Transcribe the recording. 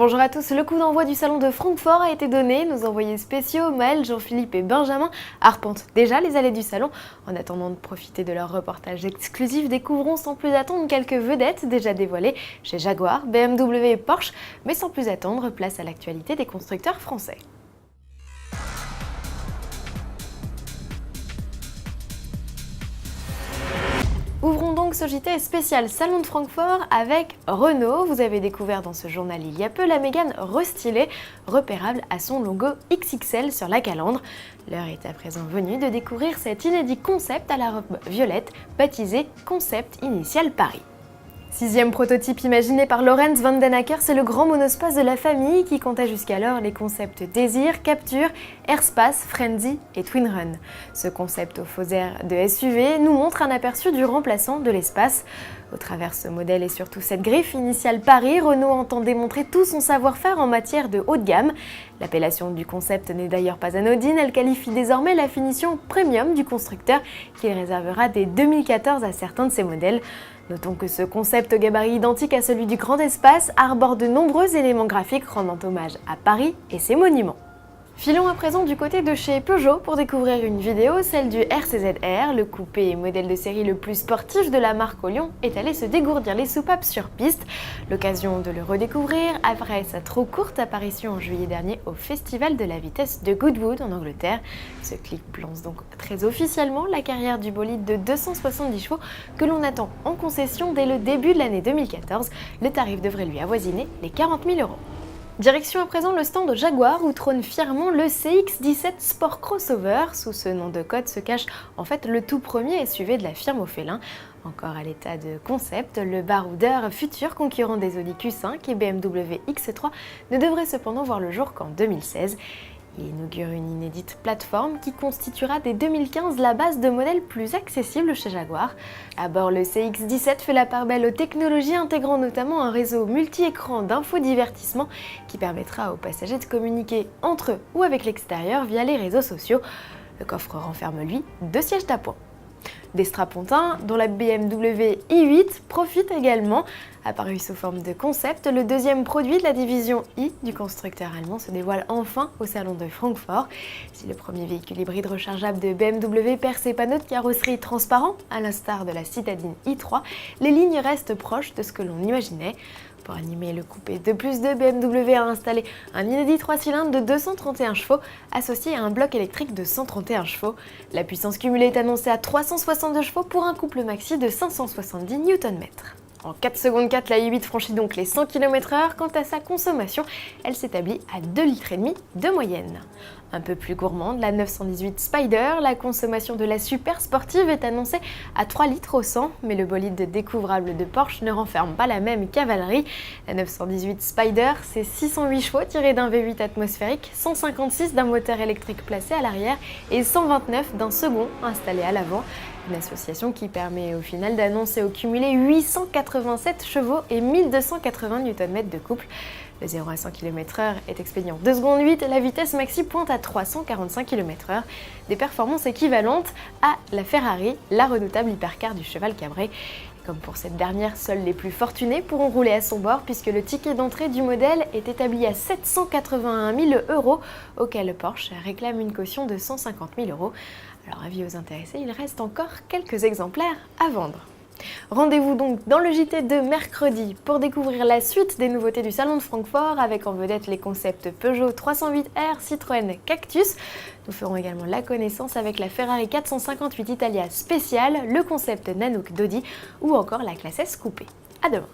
Bonjour à tous, le coup d'envoi du salon de Francfort a été donné. Nos envoyés spéciaux, Maël, Jean-Philippe et Benjamin, arpentent déjà les allées du salon. En attendant de profiter de leur reportage exclusif, découvrons sans plus attendre quelques vedettes déjà dévoilées chez Jaguar, BMW et Porsche. Mais sans plus attendre, place à l'actualité des constructeurs français. Ouvrons donc ce JT spécial Salon de Francfort avec Renault. Vous avez découvert dans ce journal il y a peu la Mégane restylée, repérable à son logo XXL sur la calandre. L'heure est à présent venue de découvrir cet inédit concept à la robe violette, baptisé Concept Initial Paris. Sixième prototype imaginé par Lorenz van den Acker, c'est le grand monospace de la famille qui comptait jusqu'alors les concepts Désir, Capture, Airspace, Frenzy et Twin Run. Ce concept au faux air de SUV nous montre un aperçu du remplaçant de l'espace. Au travers ce modèle et surtout cette griffe initiale Paris, Renault entend démontrer tout son savoir-faire en matière de haut de gamme. L'appellation du concept n'est d'ailleurs pas anodine, elle qualifie désormais la finition premium du constructeur qu'il réservera dès 2014 à certains de ses modèles. Notons que ce concept au gabarit identique à celui du grand espace arbore de nombreux éléments graphiques rendant hommage à Paris et ses monuments. Filons à présent du côté de chez Peugeot pour découvrir une vidéo, celle du RCZ-R, le coupé et modèle de série le plus sportif de la marque au Lyon, est allé se dégourdir les soupapes sur piste. L'occasion de le redécouvrir après sa trop courte apparition en juillet dernier au Festival de la vitesse de Goodwood en Angleterre. Ce clip lance donc très officiellement la carrière du bolide de 270 chevaux que l'on attend en concession dès le début de l'année 2014. Le tarif devrait lui avoisiner les 40 000 €. Direction à présent le stand Jaguar où trône fièrement le CX-17 Sport Crossover. Sous ce nom de code se cache en fait le tout premier SUV de la firme au félin. Encore à l'état de concept, le baroudeur futur concurrent des Audi Q5 et BMW X3 ne devrait cependant voir le jour qu'en 2016. Il inaugure une inédite plateforme qui constituera dès 2015 la base de modèles plus accessibles chez Jaguar. À bord, le CX-17 fait la part belle aux technologies intégrant notamment un réseau multi-écran d'infodivertissement qui permettra aux passagers de communiquer entre eux ou avec l'extérieur via les réseaux sociaux. Le coffre renferme lui 2 sièges d'appoint. Des strapontins dont la BMW i8 profite également. Apparu sous forme de concept, le deuxième produit de la division i du constructeur allemand se dévoile enfin au salon de Francfort. Si le premier véhicule hybride rechargeable de BMW perd ses panneaux de carrosserie transparents, à l'instar de la citadine i3, les lignes restent proches de ce que l'on imaginait. Pour animer le coupé 2+2, BMW a installé un inédit 3 cylindres de 231 chevaux associé à un bloc électrique de 131 chevaux. La puissance cumulée est annoncée à 362 chevaux pour un couple maxi de 570 Nm. En 4 secondes 4, la i8 franchit donc les 100 km/h. Quant à sa consommation, elle s'établit à 2,5 litres de moyenne. Un peu plus gourmande, la 918 Spider, la consommation de la super sportive est annoncée à 3 litres au 100, mais le bolide découvrable de Porsche ne renferme pas la même cavalerie. La 918 Spider, c'est 608 chevaux tirés d'un V8 atmosphérique, 156 d'un moteur électrique placé à l'arrière et 129 d'un second installé à l'avant. Une association qui permet au final d'annoncer au cumulé 887 chevaux et 1280 Nm de couple. Le 0 à 100 km/h est expédié en 2 secondes 8 et la vitesse maxi pointe à 345 km/h. Des performances équivalentes à la Ferrari, la redoutable hypercar du cheval cabré. Comme pour cette dernière, seuls les plus fortunés pourront rouler à son bord puisque le ticket d'entrée du modèle est établi à 781 000 €, auquel Porsche réclame une caution de 150 000 €. Alors avis aux intéressés, il reste encore quelques exemplaires à vendre. Rendez-vous donc dans le JT de mercredi pour découvrir la suite des nouveautés du salon de Francfort avec en vedette les concepts Peugeot 308R, Citroën Cactus. Nous ferons également la connaissance avec la Ferrari 458 Italia spéciale, le concept Nanook d'Audi ou encore la classe S coupée. À demain.